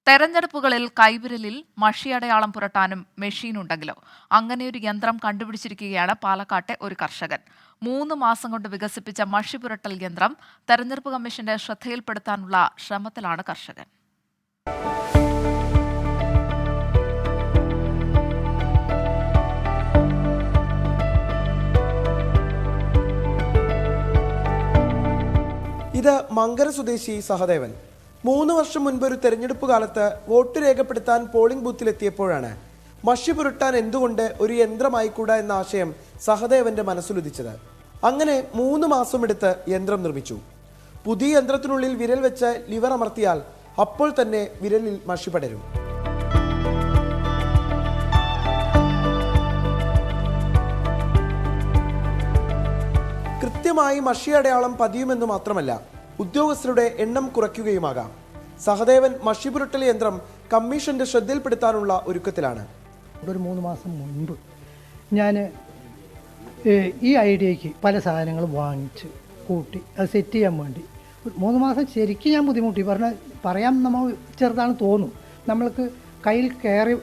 തെരഞ്ഞെടുപ്പുകളിൽ കൈവിരലിൽ മഷിയടയാളം പുരട്ടാനും മെഷീനുണ്ടെങ്കിലോ അങ്ങനെയൊരു യന്ത്രം കണ്ടുപിടിച്ചിരിക്കുകയാണ് പാലക്കാട്ടെ ഒരു കർഷകൻ. 3 മാസം കൊണ്ട് വികസിപ്പിച്ച മഷി പുരട്ടൽ യന്ത്രം തെരഞ്ഞെടുപ്പ് കമ്മീഷന്റെ ശ്രദ്ധയിൽപ്പെടുത്താനുള്ള ശ്രമത്തിലാണ് കർഷകൻ. ഇത് മങ്കര സ്വദേശി സഹദേവൻ. 3 വർഷം മുൻപ് ഒരു തെരഞ്ഞെടുപ്പ് കാലത്ത് വോട്ട് രേഖപ്പെടുത്താൻ പോളിംഗ് ബൂത്തിലെത്തിയപ്പോഴാണ് മഷി പുരട്ടാൻ എന്തുകൊണ്ട് ഒരു യന്ത്രമായിക്കൂടാ എന്ന ആശയം സഹദേവന്റെ മനസ്സിലുദിച്ചത്. അങ്ങനെ 3 മാസം എടുത്ത് യന്ത്രം നിർമ്മിച്ചു. പുതിയ യന്ത്രത്തിനുള്ളിൽ വിരൽ വെച്ച് ലിവർ അമർത്തിയാൽ അപ്പോൾ തന്നെ വിരലിൽ മഷി പടരും. കൃത്യമായി മഷി അടയാളം പതിയുമെന്ന് മാത്രമല്ല, ഉദ്യോഗസ്ഥരുടെ എണ്ണം കുറയ്ക്കുകയുമാകാം. സഹദേവൻ മഷി പുരട്ടൽ യന്ത്രം കമ്മീഷന്റെ ശ്രദ്ധയിൽപ്പെടുത്താനുള്ള ഒരുക്കത്തിലാണ്. ഒരു 3 മാസം മുൻപ് ഞാൻ ഈ ഐഡിയയ്ക്ക് പല സാധനങ്ങളും വാങ്ങിച്ച് കൂട്ടി അത് സെറ്റ് ചെയ്യാൻ വേണ്ടി 3 മാസം ശരിക്കും ഞാൻ ബുദ്ധിമുട്ടി. പറയാൻ നമ്മൾ ചെറുതാണെന്ന് തോന്നും. നമ്മൾക്ക് കയ്യിൽ കയറി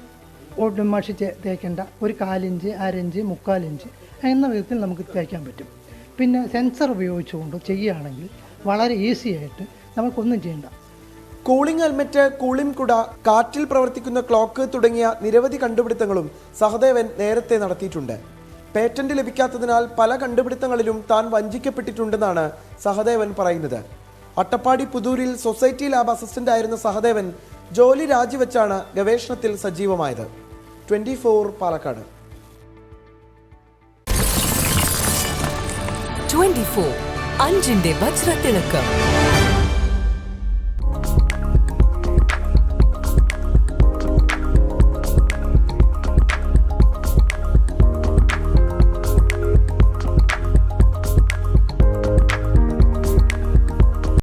മഷി തേക്കേണ്ട ഒരു 1/4 ഇഞ്ച്, 1/2 ഇഞ്ച്, 3/4 ഇഞ്ച് എന്ന വിധത്തിൽ നമുക്ക് തേക്കാൻ പറ്റും. പിന്നെ സെൻസർ ഉപയോഗിച്ചുകൊണ്ട് ചെയ്യുകയാണെങ്കിൽ വളരെ ഈസി ആയിട്ട് നമുക്കൊന്നും ചെയ്യേണ്ട. കൂളിംഗ് ഹെൽമെറ്റ്, കൂളിംഗ് കുട, കാറ്റിൽ പ്രവർത്തിക്കുന്ന ക്ലോക്ക് തുടങ്ങിയ നിരവധി കണ്ടുപിടുത്തങ്ങളും സഹദേവൻ നേരത്തെ നടത്തിയിട്ടുണ്ട്. പേറ്റന്റ് ലഭിക്കാത്തതിനാൽ പല കണ്ടുപിടുത്തങ്ങളിലും താൻ വഞ്ചിക്കപ്പെട്ടിട്ടുണ്ടെന്നാണ് സഹദേവൻ പറയുന്നത്. അട്ടപ്പാടി പുതൂരിൽ സൊസൈറ്റി ലാബ് അസിസ്റ്റന്റ് ആയിരുന്ന സഹദേവൻ ജോലി രാജിവെച്ചാണ് ഗവേഷണത്തിൽ സജീവമായത്. 24 പാലക്കാട്. 24 അഞ്ചിന്റെ വജ്രത്തിളക്കം.